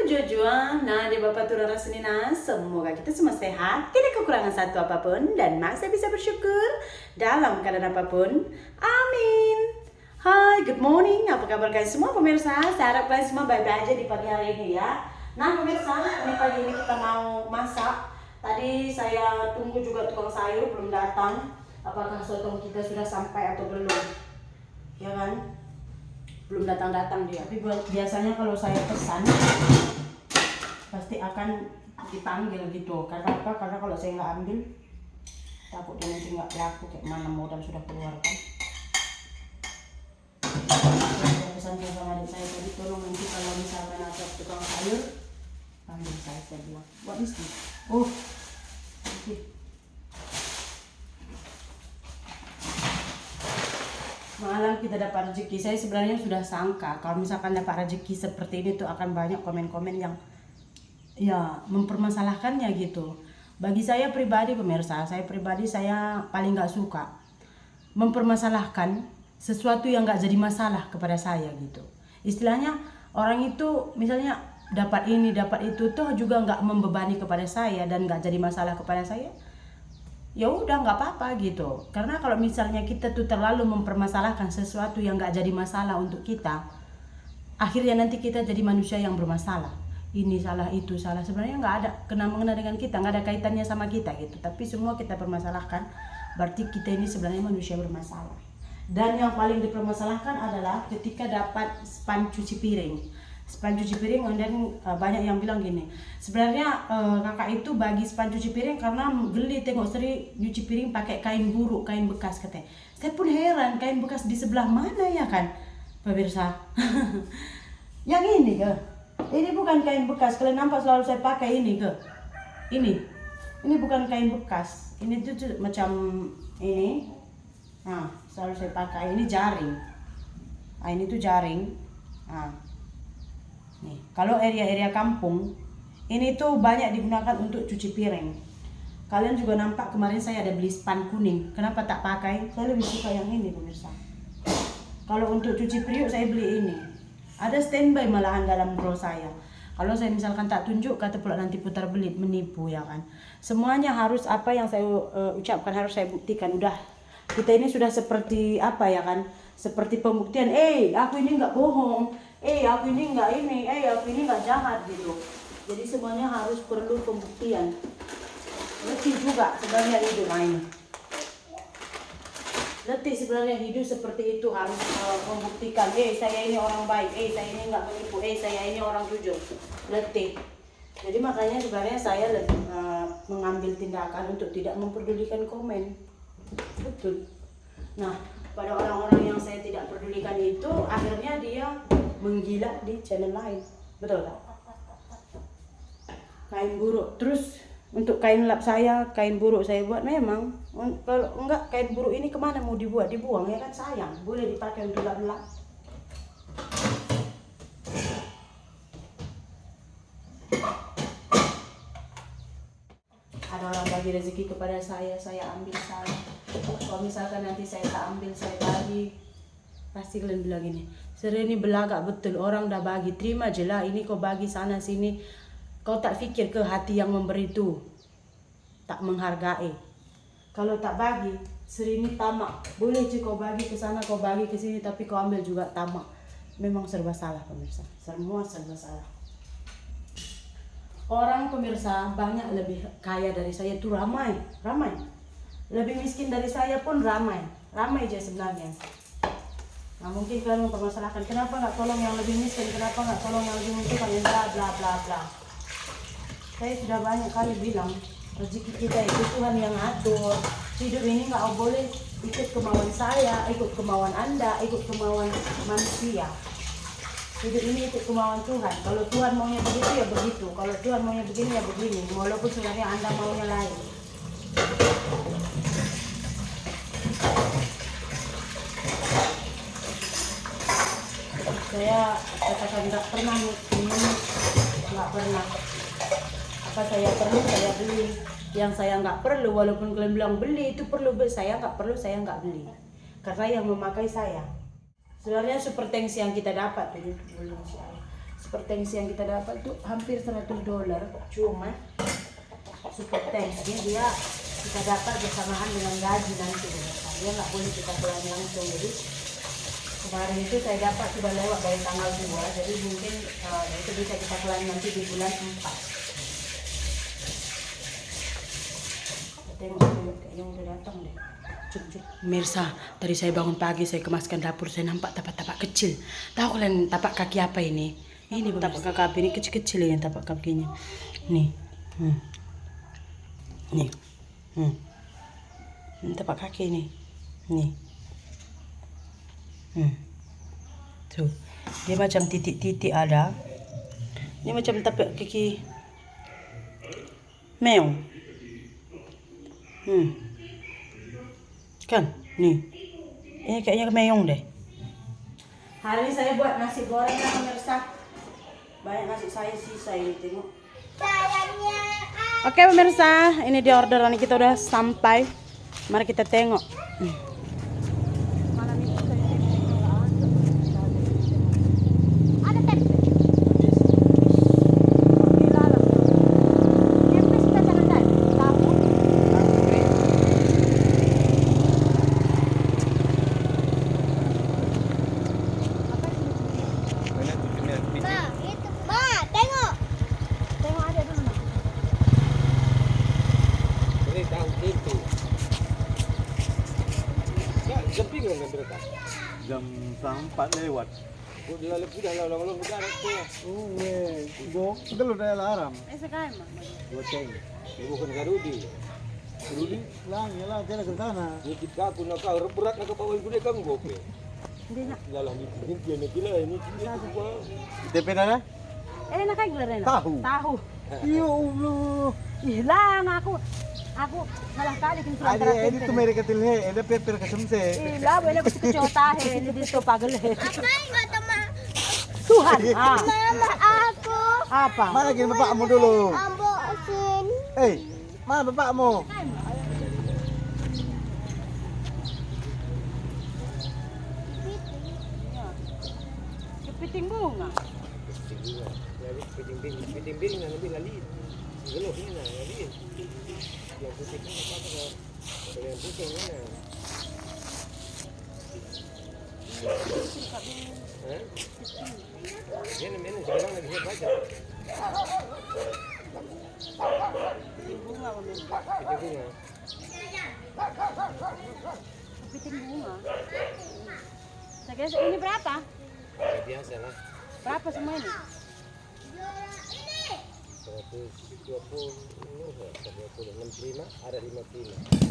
Jojoan, nah di Bapak Turara Senina, semoga kita semua sehat, tidak kekurangan satu apapun, dan masih bisa bersyukur dalam keadaan apapun. Amin. Hai, good morning, apa kabar kalian semua pemirsa? Saya harap kalian semua baik-baik aja di pagi hari ini ya. Nah pemirsa, ini pagi ini kita mau masak. Tadi saya tunggu juga tukang sayur belum datang. Apakah sotong kita sudah sampai atau belum? Ya kan? Belum datang-datang dia. Tapi biasanya kalau saya pesan pasti akan dipanggil gitu. Karena apa? Karena kalau saya nggak ambil takutnya nanti nggak laku, kayak mana modal sudah keluar kan. Saya pesan sama adik saya tadi, tolong nanti kalau misalnya ada tukang sayur panggil saya bilang, what is this? Oh, okay. Malam kita dapat rezeki. Saya sebenarnya sudah sangka kalau misalkan dapat rezeki seperti ini tuh akan banyak komen-komen yang ya mempermasalahkannya gitu. Bagi saya pribadi pemirsa, saya paling nggak suka mempermasalahkan sesuatu yang nggak jadi masalah kepada saya gitu. Istilahnya orang itu misalnya dapat ini dapat itu tuh juga nggak membebani kepada saya dan nggak jadi masalah kepada saya. Ya udah nggak apa-apa gitu. Karena kalau misalnya kita tuh terlalu mempermasalahkan sesuatu yang nggak jadi masalah untuk kita, akhirnya nanti kita jadi manusia yang bermasalah. Ini salah, itu salah. Sebenarnya nggak ada kena-mengena dengan kita, nggak ada kaitannya sama kita gitu. Tapi semua kita permasalahkan, berarti kita ini sebenarnya manusia bermasalah. Dan yang paling dipermasalahkan adalah ketika dapat span cuci piring. Span cuci piring, dan banyak yang bilang gini, sebenarnya kakak itu bagi span cuci piring karena geli tengok Sri nyuci piring pakai kain buruk, kain bekas katanya. Saya pun heran, kain bekas di sebelah mana ya kan pemirsa. Yang ini ke, ini bukan kain bekas, kalian nampak selalu saya pakai ini ke, ini bukan kain bekas, ini tuh macam ini, nah selalu saya pakai, ini jaring, nah ini tuh jaring, nah nih, kalau area-area kampung ini tuh banyak digunakan untuk cuci piring. Kalian juga nampak kemarin saya ada beli span kuning. Kenapa tak pakai? Saya lebih suka yang ini pemirsa. Kalau untuk cuci periuk saya beli ini. Ada standby malahan dalam drawer saya. Kalau saya misalkan tak tunjuk, kata pula nanti putar belit, menipu ya kan. Semuanya harus apa yang saya ucapkan harus saya buktikan. Udah, kita ini sudah seperti apa ya kan? Seperti pembuktian. Aku ini nggak bohong. Aku ini nggak ini. Aku ini nggak jahat gitu. Jadi semuanya harus perlu pembuktian. Letih juga sebenarnya hidup ini. Letih sebenarnya hidup seperti itu, harus membuktikan. Saya ini orang baik. Saya ini nggak menipu. Saya ini orang jujur. Letih. Jadi makanya sebenarnya saya lebih mengambil tindakan untuk tidak memperdulikan komen. Betul. Nah, pada orang-orang yang saya tidak pedulikan itu, akhirnya dia menggila di channel lain. Betul tak? Kain buruk. Terus untuk kain lap saya, kain buruk saya buat memang. Kalau enggak, kain buruk ini kemana mau dibuat? Dibuang ya kan, sayang. Boleh dipakai untuk lap-lap. Ada orang bagi rezeki kepada saya ambil saya. Kalau misalkan nanti saya tak ambil, saya bagi, pasti kalian bilang gini, Sri ini belagak betul, orang dah bagi, terima je lah, ini kau bagi sana sini. Kau tak fikir ke hati yang memberi itu tak menghargai. Kalau tak bagi, Sri ini tamak. Boleh je kau bagi ke sana, kau bagi ke sini, tapi kau ambil juga tamak. Memang serba salah pemirsa, semua serba salah. Orang pemirsa banyak lebih kaya dari saya itu ramai. Lebih miskin dari saya pun ramai aja sebenarnya. Nah mungkin kalian mempermasalahkan, kenapa nggak tolong yang lebih miskin, kenapa nggak tolong yang lebih membutuhkan, yang bla bla bla bla. Saya sudah banyak kali bilang, rezeki kita itu Tuhan yang atur. Hidup ini nggak boleh ikut kemauan saya, ikut kemauan Anda, ikut kemauan manusia. Hidup ini ikut kemauan Tuhan. Kalau Tuhan maunya begitu ya begitu. Kalau Tuhan maunya begini ya begini. Walaupun sebenarnya Anda maunya lain. Saya katakan nggak pernah nggak pernah. Apa saya perlu saya beli. Yang saya nggak perlu, walaupun kalian bilang beli itu perlu, saya nggak perlu, saya nggak beli. Karena yang memakai saya. Sebenarnya super thanks yang kita dapat super thanks yang kita dapat tuh hampir $100. Cuma super thanks dia kita dapat bersamaan dengan gaji nanti. Dia nggak boleh kita keluar langsung. Jadi kemarin itu saya dapat sudah lewat dari tanggal 2, jadi mungkin itu bisa kita keluar nanti di bulan 4. Tengok kayaknya udah datang deh. Cuk. Mirsa, tadi saya bangun pagi, saya kemaskan dapur, saya nampak tapak-tapak kecil. Tahu kalian tapak kaki apa ini? Ini tapak kaki ini kecil-kecil ya tapak kakinya. Nih. Nih. Ini tapak kaki ini. Nih. Tuh. Dia macam titik-titik ada. Ini macam tapak kaki meong. Kan? Nih. Ini kayaknya meong deh. Hari ini saya buat nasi goreng ya pemirsa. Banyak nasi saya sisa ini, tengok. Oke pemirsa, ini di orderan kita udah sampai. Mari kita tengok. Jam 4 lewat. Udah lalu berjalan tuh. Kita lu dah alarm. Sekarang Goteng. Bukan Garudi. Rudi lang, yalah dia ke sana. Ni kita aku nak kau berat nak bawa gede kamu gope. Hindi na. Lalah ni dia kila ini kita gua. TP na? Nakagila rin. Tahu. Tahu. Ya Allah. Hilang aku salah kali kung surat Adi ini tu mere katil hai, eda per kasam se. Hilang, boleh aku kecota he, ini dito pagal he. Tuhan. Mama aku Apa? Mana gini bapakmu dulu? ambosin. Mana bapakmu? Kepiting bunga. Piting-piting na nabi lali. Gelo ni na lali. Yang putih kan apa tu? Yang putih ni na. Yan menos sekarang lagi saya baca. Kepiting bunga kami. Piting-piting. Kepiting bunga. Saya ini berapa? Biasa lah. Berapa semua ini? 165 ada 55.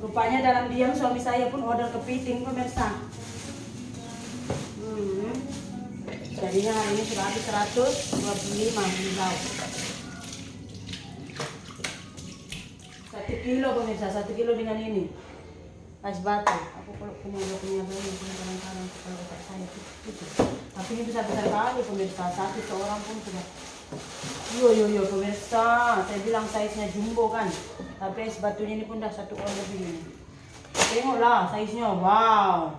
Rupanya dalam diam suami saya pun order kepiting pemirsa. Jadinya hari ini sudah habis 125 di lauk. 1 kilo pemirsa, 1 kilo dengan ini. Es batu. Aku kalau punya banyak kadang-kadang kalau otak saya gitu. Tapi ini besar-besar kali pemirsa, satu seorang pun sudah. Yo pemirsa, saya bilang size-nya jumbo kan. Tapi es batunya ini pun dah 1 orang lebih ini. Tengoklah size-nya, wow.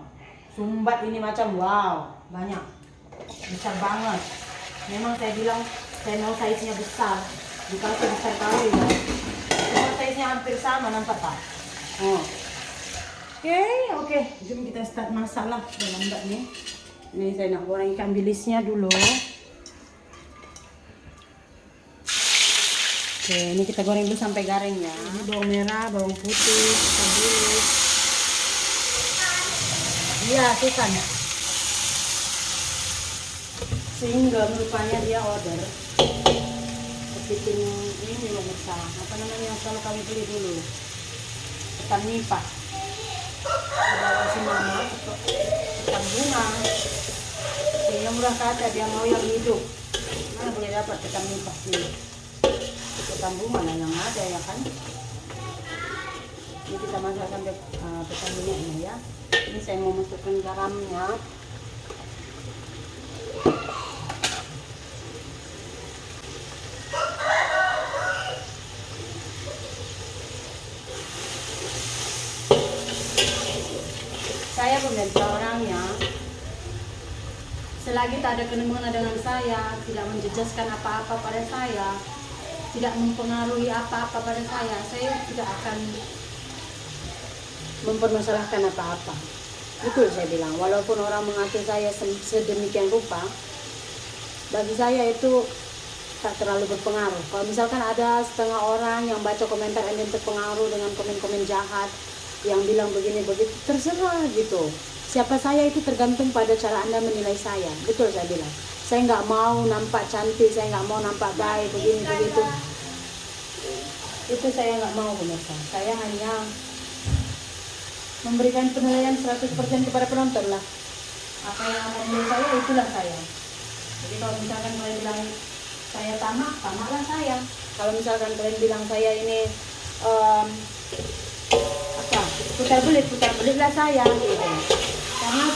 Sumbat ini macam wow, banyak. Besar banget. Memang saya bilang saya mau size-nya besar. Dikasih besar kali ya. Cuma size-nya hampir sama, nampak tak? Oke. Jom kita start masak lah. Sudah lambat nih. Ini saya nak goreng ikan bilisnya dulu. Oke, ini kita goreng dulu sampai garing ya. Ini bawang merah, bawang putih, ikan bilis. Iya, ikan. Sehingga rupanya dia order kepiting ini pemirsa. Apa namanya yang selalu kami beli dulu? Ketan nipa. Ada si mama ketan bunga. Sehingga murah kata dia mau yang hidup. Mana boleh dapat ketan nipa sini? Ketambung mana yang ada ya kan. Ini kita masukkan ke pecah minyaknya ya. Ini saya mau masukkan garamnya. Saya pemirsa orangnya, selagi tak ada kemungkinan dengan saya, tidak menjejaskan apa-apa pada saya, tidak mempengaruhi apa-apa pada saya tidak akan mempermasalahkan apa-apa. Betul saya bilang, walaupun orang mengatur saya sedemikian rupa, bagi saya itu tak terlalu berpengaruh. Kalau misalkan ada setengah orang yang baca komentar dan terpengaruh dengan komen-komen jahat, yang bilang begini begitu, terserah gitu. Siapa saya itu tergantung pada cara Anda menilai saya. Betul saya bilang. Saya nggak mau nampak cantik, saya nggak mau nampak baik begini begitu. Itu saya nggak mau pemirsa. Saya hanya memberikan penilaian 100% kepada penonton lah. Apa yang Anda menilai saya, itulah saya. Jadi kalau misalkan kalian bilang saya tamak, tamaklah saya. Kalau misalkan kalian bilang saya ini putar belitlah saya gitu. Karena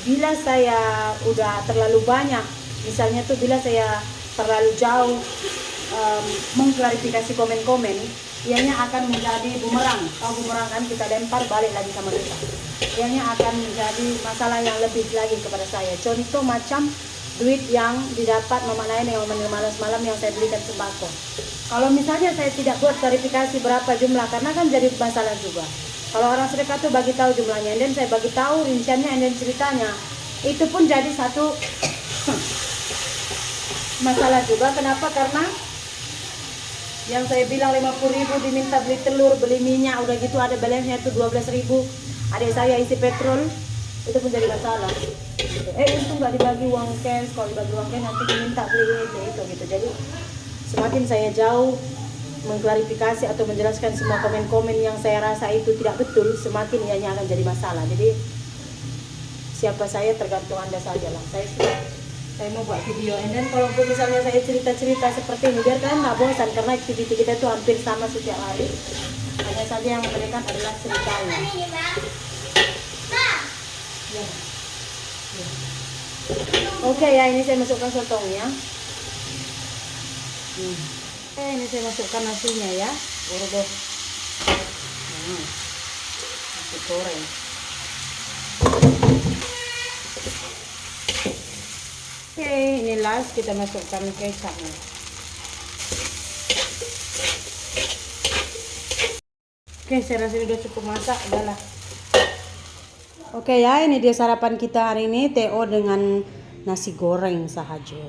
bila saya udah terlalu banyak, misalnya tuh bila saya terlalu jauh mengklarifikasi komen-komen, ianya akan menjadi bumerang. Tahu bumerang kan, kita lempar balik lagi sama kita. Ianya akan menjadi masalah yang lebih lagi kepada saya. Contoh macam duit yang didapat Mama Lain yang malam yang saya belikan sembako. Kalau misalnya saya tidak buat klarifikasi berapa jumlah, karena kan jadi masalah juga. Kalau orang sedekah tuh bagi tahu jumlahnya, dan saya bagi tahu rinciannya dan ceritanya, itu pun jadi satu masalah juga. Kenapa? Karena yang saya bilang 50.000 diminta beli telur, beli minyak, udah gitu ada balance-nya itu 12.000. Adik saya isi petrol, itu pun jadi masalah. Untung nggak dibagi uang cash. Kalau dibagi uang cash nanti diminta beli itu gitu. Jadi semakin saya jauh mengklarifikasi atau menjelaskan semua komen-komen yang saya rasa itu tidak betul, semakin ianya akan jadi masalah. Jadi siapa saya tergantung Anda saja lah. Saya mau buat video, dan kalau misalnya saya cerita-cerita seperti ini, biar kalian nggak bosan, karena aktiviti kita itu hampir sama setiap hari. Hanya saja yang membedakan adalah ceritanya. Ya. Oke ya, ini saya masukkan sotongnya. Ini saya masukkan nasinya ya, boroboh. Nasi goreng. Oke, ini last kita masukkan kecapnya. Oke, saya rasa sudah cukup masak, udahlah. Oke ya, ini dia sarapan kita hari ini, TO dengan nasi goreng sahaja.